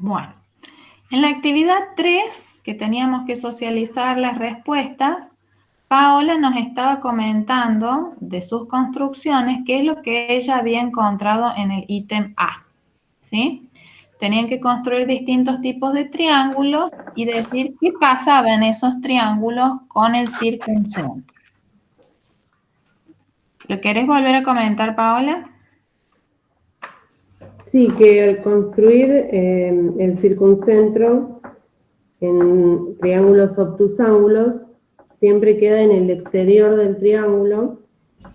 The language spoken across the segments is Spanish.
Bueno, en la actividad 3, que teníamos que socializar las respuestas, Paola nos estaba comentando de sus construcciones qué es lo que ella había encontrado en el ítem A, ¿sí? Tenían que construir distintos tipos de triángulos y decir qué pasaba en esos triángulos con el circuncentro. ¿Lo querés volver a comentar, Paola? Sí, que al construir el circuncentro en triángulos obtusángulos, siempre queda en el exterior del triángulo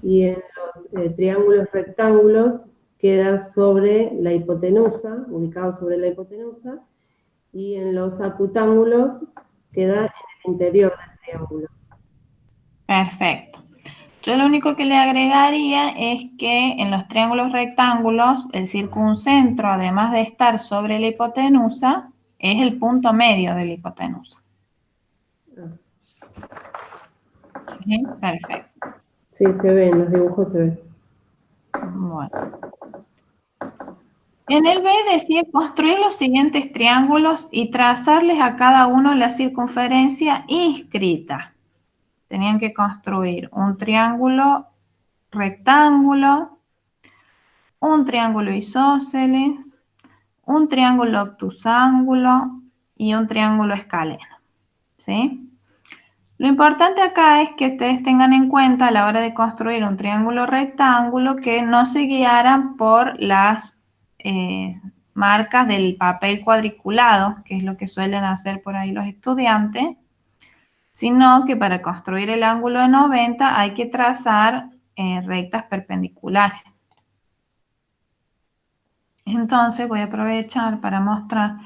y en los triángulos rectángulos queda sobre la hipotenusa, ubicado sobre la hipotenusa, y en los acutángulos queda en el interior del triángulo. Perfecto. Yo lo único que le agregaría es que en los triángulos rectángulos, el circuncentro, además de estar sobre la hipotenusa, es el punto medio de la hipotenusa. ¿Sí? Perfecto. Sí, se ve, en los dibujos se ve. Bueno. En el B decía construir los siguientes triángulos y trazarles a cada uno la circunferencia inscrita. Tenían que construir un triángulo rectángulo, un triángulo isósceles, un triángulo obtusángulo y un triángulo escaleno, ¿sí? Lo importante acá es que ustedes tengan en cuenta a la hora de construir un triángulo rectángulo que no se guiaran por las marcas del papel cuadriculado, que es lo que suelen hacer por ahí los estudiantes, sino que para construir el ángulo de 90 hay que trazar rectas perpendiculares. Entonces voy a aprovechar para mostrar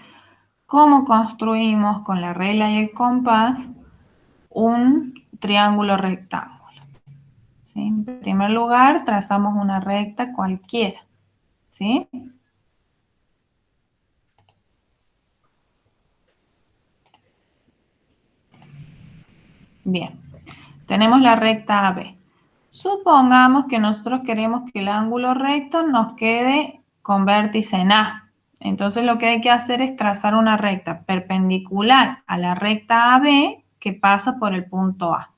cómo construimos con la regla y el compás un triángulo rectángulo. ¿Sí? En primer lugar, trazamos una recta cualquiera. ¿Sí? Bien, tenemos la recta AB. Supongamos que nosotros queremos que el ángulo recto nos quede con vértice en A. Entonces lo que hay que hacer es trazar una recta perpendicular a la recta AB que pasa por el punto A.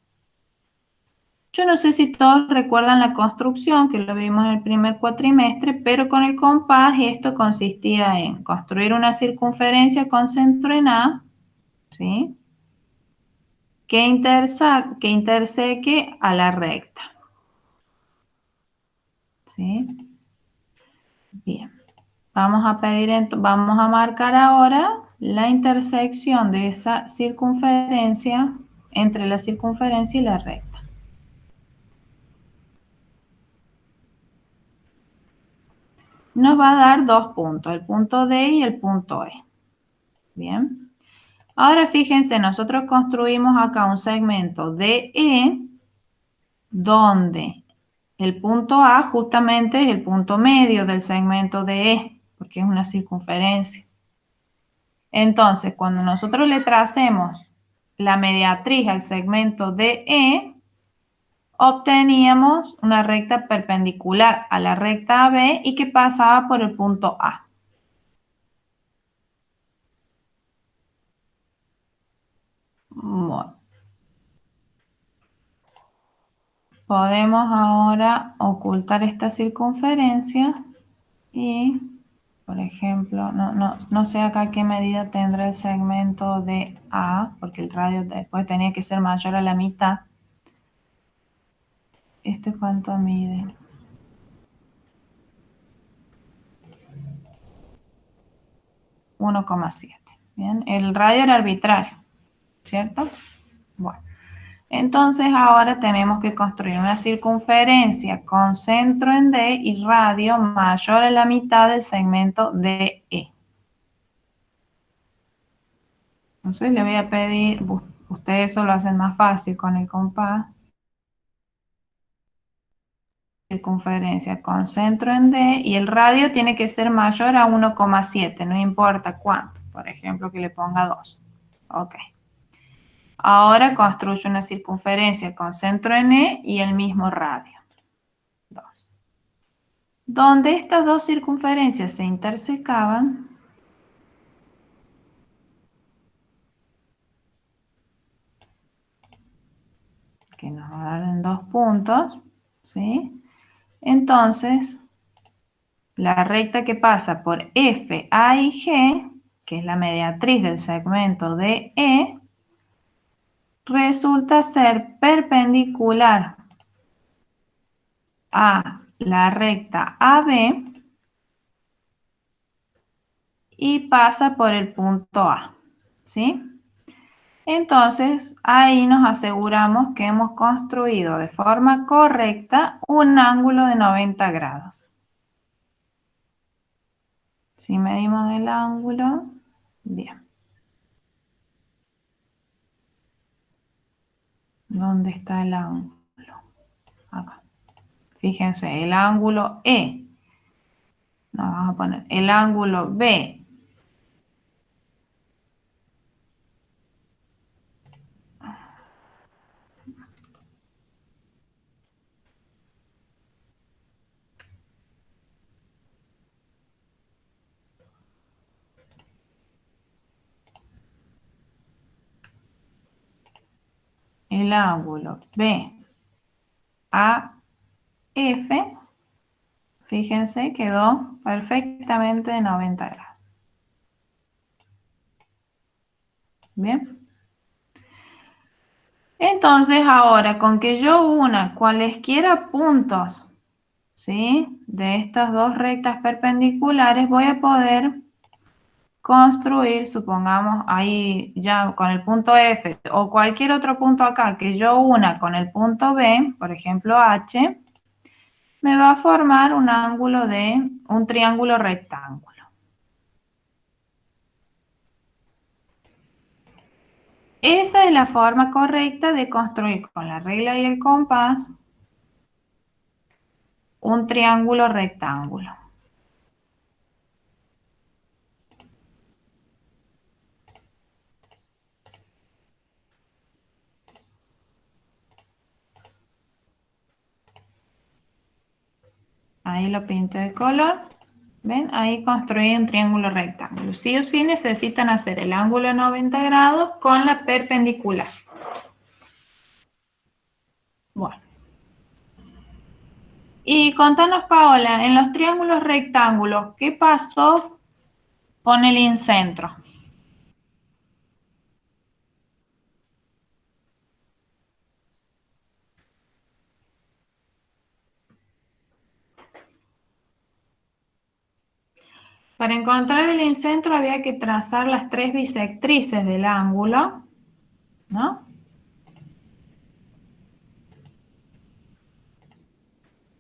Yo no sé si todos recuerdan la construcción, que lo vimos en el primer cuatrimestre, pero con el compás esto consistía en construir una circunferencia con centro en A, ¿sí? que interseque a la recta. ¿Sí? Bien. Vamos a marcar ahora la intersección de esa circunferencia entre la circunferencia y la recta. Nos va a dar dos puntos, el punto D y el punto E. Bien. Ahora fíjense, nosotros construimos acá un segmento DE donde el punto A justamente es el punto medio del segmento DE, porque es una circunferencia. Entonces, cuando nosotros le tracemos la mediatriz al segmento DE, obteníamos una recta perpendicular a la recta AB y que pasaba por el punto A. Bueno. Podemos ahora ocultar esta circunferencia y, por ejemplo, no sé acá qué medida tendrá el segmento de A, porque el radio después tenía que ser mayor a la mitad. ¿Este cuánto mide? $1,7. Bien, el radio era arbitrario, ¿cierto? Bueno, entonces ahora tenemos que construir una circunferencia con centro en D y radio mayor a la mitad del segmento DE. Entonces le voy a pedir, ustedes eso lo hacen más fácil con el compás. Circunferencia con centro en D y el radio tiene que ser mayor a 1,7, no importa cuánto, por ejemplo que le ponga 2. Ok. Ahora construyo una circunferencia con centro en E y el mismo radio. 2. Donde estas dos circunferencias se intersecaban, 2 puntos, ¿sí? Entonces, la recta que pasa por F, A y G, que es la mediatriz del segmento DE, resulta ser perpendicular a la recta AB y pasa por el punto A, ¿sí? Entonces, ahí nos aseguramos que hemos construido de forma correcta un ángulo de 90 grados. Si medimos el ángulo, bien. ¿Dónde está el ángulo? Acá. Fíjense, el ángulo E. Nos vamos a poner el ángulo B. El ángulo B A F, fíjense, quedó perfectamente de 90 grados. Bien. Entonces ahora, con que yo una cualesquiera puntos, ¿sí?, de estas dos rectas perpendiculares, voy a poder construir, supongamos, ahí ya con el punto F o cualquier otro punto acá que yo una con el punto B, por ejemplo H, me va a formar un ángulo de un triángulo rectángulo. Esa es la forma correcta de construir con la regla y el compás un triángulo rectángulo. Ahí lo pinto de color. ¿Ven? Ahí construí un triángulo rectángulo. Sí o sí necesitan hacer el ángulo de 90 grados con la perpendicular. Bueno. Y contanos, Paola, en los triángulos rectángulos, ¿qué pasó con el incentro? Para encontrar el incentro había que trazar las tres bisectrices del ángulo, ¿no?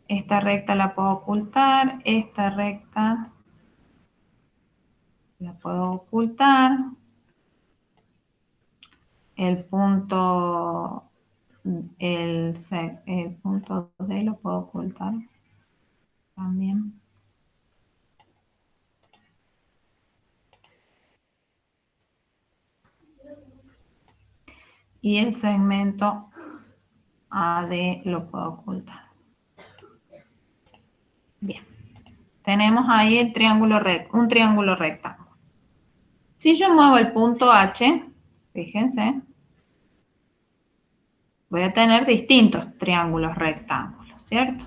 Esta recta la puedo ocultar, esta recta la puedo ocultar, el punto, el punto D lo puedo ocultar también. Y el segmento AD lo puedo ocultar. Bien. Tenemos ahí el triángulo un triángulo rectángulo. Si yo muevo el punto H, fíjense, voy a tener distintos triángulos rectángulos, ¿cierto?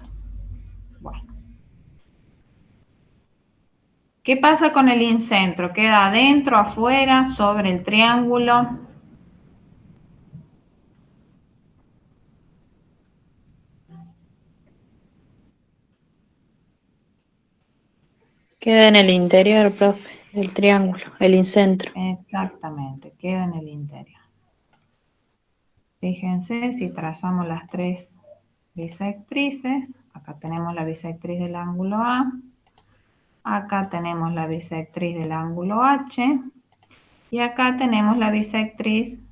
Bueno. ¿Qué pasa con el incentro? ¿Queda adentro, afuera, sobre el triángulo? Queda en el interior, profe, del triángulo, el incentro. Exactamente, queda en el interior. Fíjense, si trazamos las tres bisectrices, acá tenemos la bisectriz del ángulo A, acá tenemos la bisectriz del ángulo H, y acá tenemos la bisectriz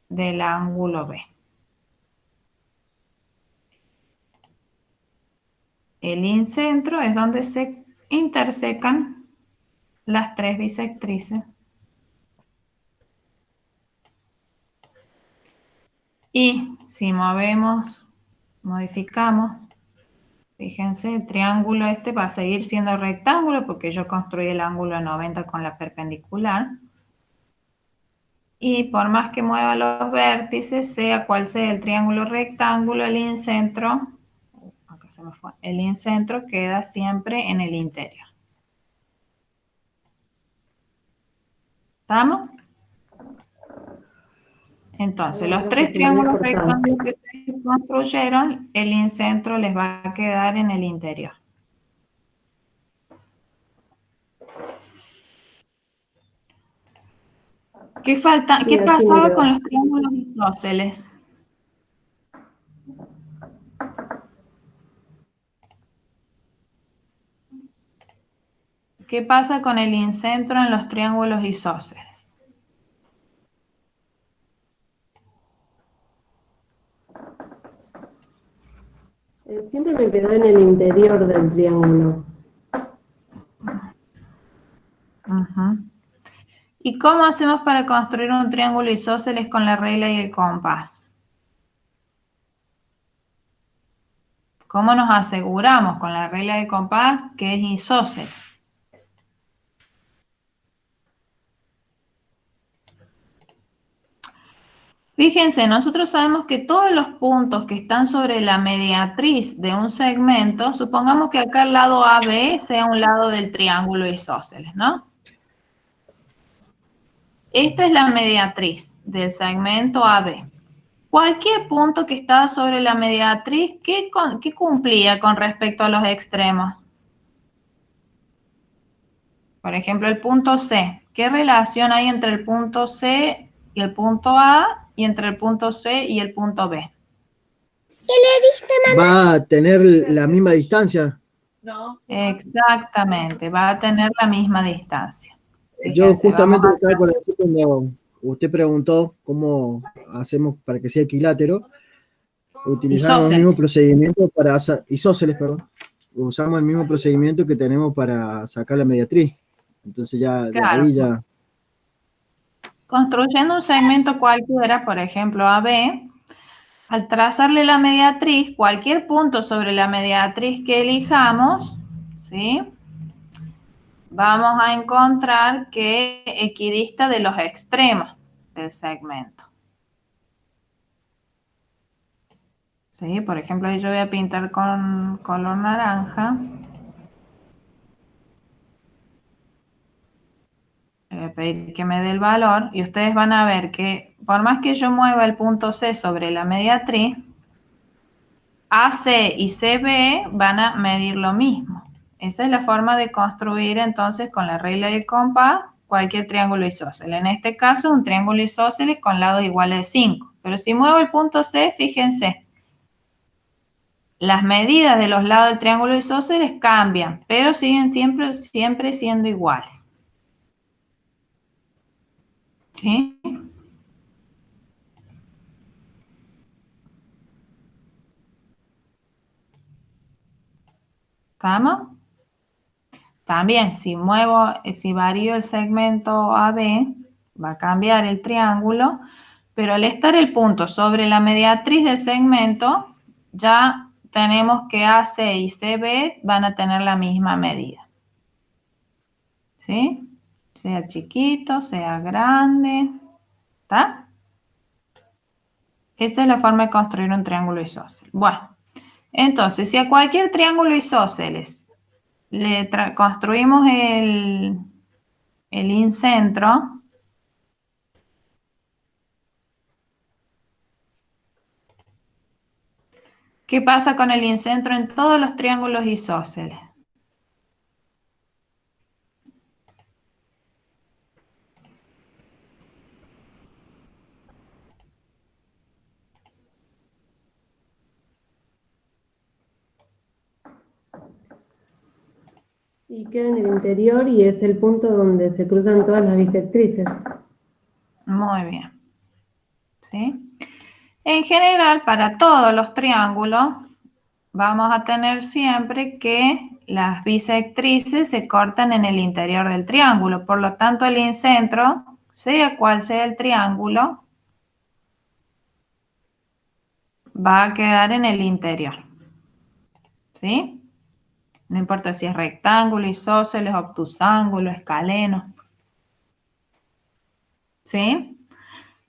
del ángulo B. El incentro es donde se intersecan las tres bisectrices. Y si modificamos, fíjense, el triángulo este va a seguir siendo rectángulo porque yo construí el ángulo 90 con la perpendicular. Y por más que mueva los vértices, sea cual sea el triángulo rectángulo, el incentro, acá se me fue, el incentro queda siempre en el interior. ¿Estamos? Entonces, los tres triángulos rectángulos que ustedes construyeron, el incentro les va a quedar en el interior. ¿Qué falta? Sí, ¿Qué así pasaba miro. con los triángulos isósceles? ¿Qué pasa con el incentro en los triángulos isósceles? Siempre me quedó en el interior del triángulo. Ujú. ¿Y cómo hacemos para construir un triángulo isósceles con la regla y el compás? ¿Cómo nos aseguramos con la regla de compás que es isósceles? Fíjense, nosotros sabemos que todos los puntos que están sobre la mediatriz de un segmento, supongamos que acá el lado AB sea un lado del triángulo isósceles, ¿no? Esta es la mediatriz del segmento AB. Cualquier punto que está sobre la mediatriz, ¿qué cumplía con respecto a los extremos? Por ejemplo, el punto C. ¿Qué relación hay entre el punto C y el punto A y entre el punto C y el punto B? Va a tener la misma distancia. Exactamente, va a tener la misma distancia. Yo Fíjense, justamente vamos estaba por decir cuando usted preguntó cómo hacemos para que sea equilátero, utilizamos el mismo procedimiento para isósceles, perdón. Usamos el mismo procedimiento que tenemos para sacar la mediatriz. Entonces ya de claro. ahí ya. Construyendo un segmento cualquiera, por ejemplo AB, al trazarle la mediatriz, cualquier punto sobre la mediatriz que elijamos, ¿sí? Vamos a encontrar que equidista de los extremos del segmento. ¿Sí? Por ejemplo, ahí yo voy a pintar con color naranja. Le voy a pedir que me dé el valor y ustedes van a ver que por más que yo mueva el punto C sobre la mediatriz, AC y CB van a medir lo mismo. Esa es la forma de construir entonces con la regla del compás cualquier triángulo isósceles. En este caso, un triángulo isósceles con lados iguales de 5. Pero si muevo el punto C, fíjense, las medidas de los lados del triángulo isósceles cambian, pero siguen siempre siendo iguales. ¿Sí? ¿Estamos? También, si varío el segmento AB, va a cambiar el triángulo, pero al estar el punto sobre la mediatriz del segmento, ya tenemos que AC y CB van a tener la misma medida. ¿Sí? Sea chiquito, sea grande. ¿Está? Esa es la forma de construir un triángulo isósceles. Bueno, entonces, si a cualquier triángulo isósceles le construimos el incentro, ¿qué pasa con el incentro en todos los triángulos isósceles? Y queda en el interior y es el punto donde se cruzan todas las bisectrices. Muy bien. ¿Sí? En general, para todos los triángulos, vamos a tener siempre que las bisectrices se cortan en el interior del triángulo. Por lo tanto, el incentro, sea cual sea el triángulo, va a quedar en el interior. ¿Sí? No importa si es rectángulo, isósceles, obtusángulo, escaleno. ¿Sí?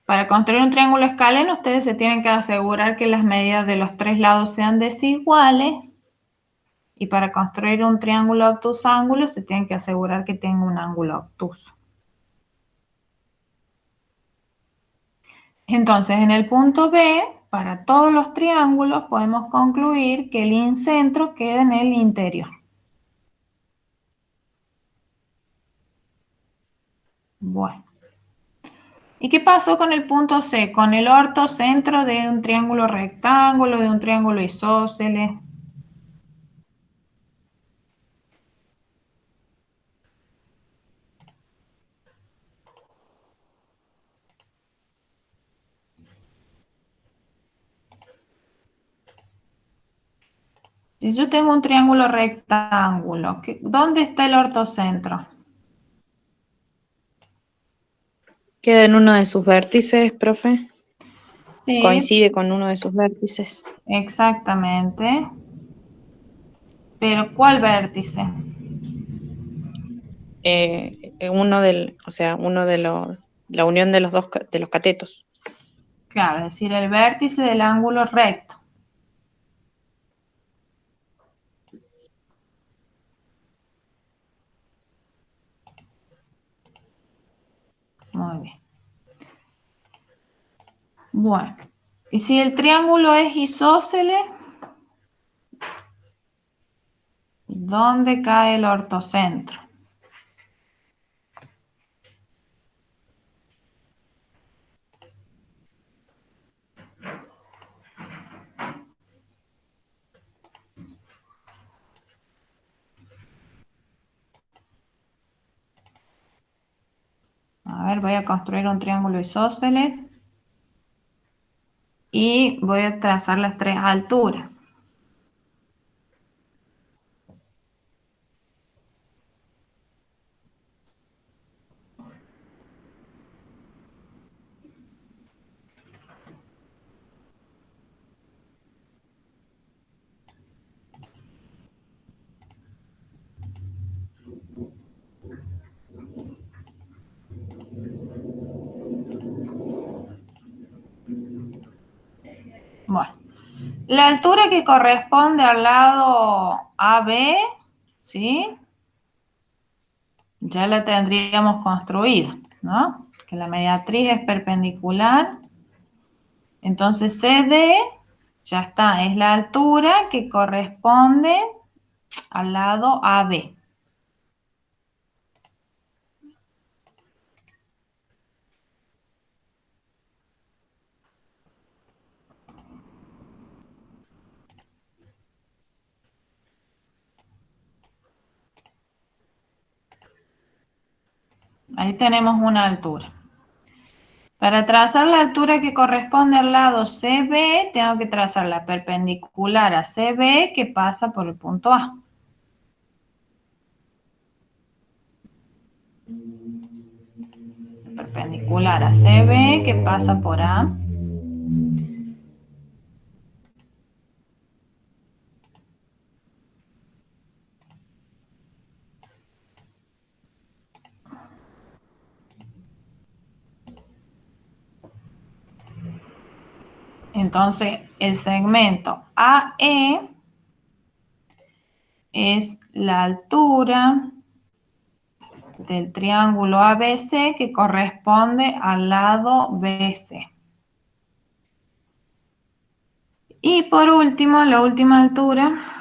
Para construir un triángulo escaleno, ustedes se tienen que asegurar que las medidas de los tres lados sean desiguales. Y para construir un triángulo obtusángulo, se tienen que asegurar que tenga un ángulo obtuso. Entonces, en el punto B, para todos los triángulos, podemos concluir que el incentro queda en el interior. Bueno. ¿Y qué pasó con el punto C? Con el ortocentro de un triángulo rectángulo, de un triángulo isósceles. Si yo tengo un triángulo rectángulo, ¿dónde está el ortocentro? Queda en uno de sus vértices, profe. Sí, Coincide con uno de sus vértices. exactamente. Pero ¿cuál vértice? Uno de los, la unión de los dos, de los catetos. Claro, es decir, el vértice del ángulo recto. Muy bien. Bueno, y si el triángulo es isósceles, ¿dónde cae el ortocentro? A ver, voy a construir un triángulo isósceles y voy a trazar las tres alturas. Bueno, la altura que corresponde al lado AB, ¿sí? Ya la tendríamos construida, ¿no? Que la mediatriz es perpendicular. Entonces CD, ya está, es la altura que corresponde al lado AB. Ahí tenemos una altura. Para trazar la altura que corresponde al lado CB, tengo que trazar la perpendicular a CB que pasa por el punto A. Perpendicular a CB que pasa por A. Entonces, el segmento AE es la altura del triángulo ABC que corresponde al lado BC. Y por último, la última altura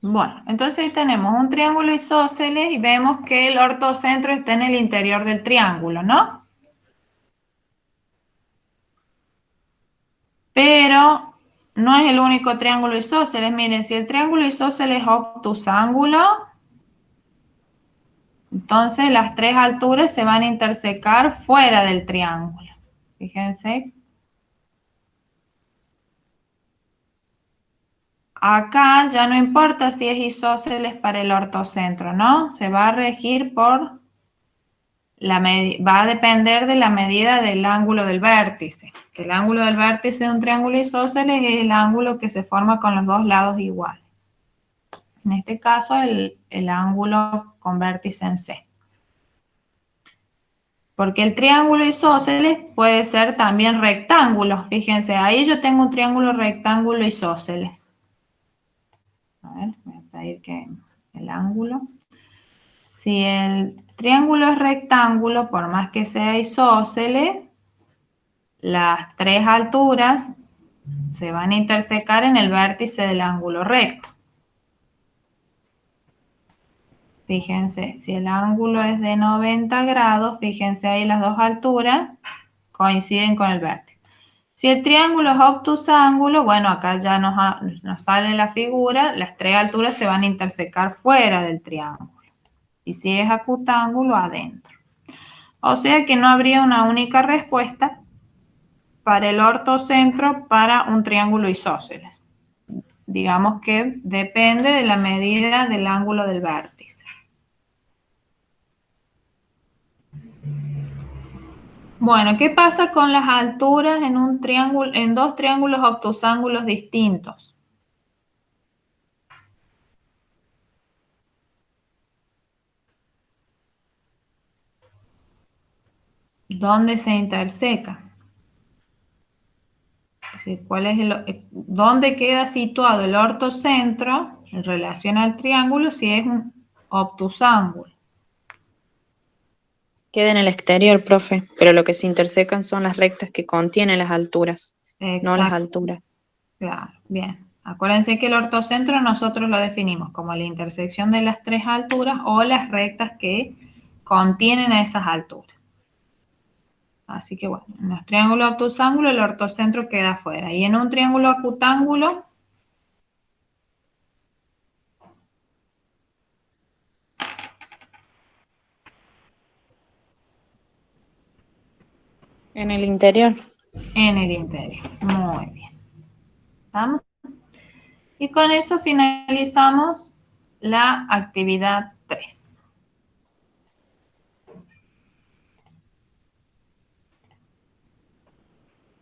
Bueno, entonces ahí tenemos un triángulo isósceles y vemos que el ortocentro está en el interior del triángulo, ¿no? Pero no es el único triángulo isósceles. Miren, si el triángulo isósceles es obtusángulo, Entonces las tres alturas se van a intersecar fuera del triángulo. Fíjense. Acá ya no importa si es isósceles para el ortocentro, ¿no? Se va a regir por va a depender de la medida del ángulo del vértice. Que el ángulo del vértice de un triángulo isósceles es el ángulo que se forma con los dos lados iguales. En este caso, el ángulo con vértice en C. Porque el triángulo isósceles puede ser también rectángulo. Fíjense, ahí yo tengo un triángulo rectángulo isósceles. A ver, voy a pedir que el ángulo. Si el triángulo es rectángulo, por más que sea isósceles, las tres alturas se van a intersecar en el vértice del ángulo recto. Fíjense, si el ángulo es de 90 grados, fíjense ahí las dos alturas coinciden con el vértice. Si el triángulo es obtusángulo, bueno, acá ya nos sale la figura, las tres alturas se van a intersecar fuera del triángulo. Y si es acutángulo, adentro. O sea que no habría una única respuesta para el ortocentro para un triángulo isósceles. Digamos que depende de la medida del ángulo del vértice. Bueno, ¿qué pasa con las alturas en un triángulo, en dos triángulos obtusángulos distintos? ¿Dónde se interseca? ¿Dónde queda situado el ortocentro en relación al triángulo si es un obtusángulo? Queda en el exterior, profe, pero lo que se intersecan son las rectas que contienen las alturas, Exacto. no las alturas. Claro, bien. Acuérdense que el ortocentro nosotros lo definimos como la intersección de las tres alturas o las rectas que contienen a esas alturas. Así que bueno, en los triángulos obtusángulos el ortocentro queda afuera. Y en un triángulo acutángulo, En el interior. en el interior. Muy bien. ¿Estamos? Y con eso finalizamos la actividad 3.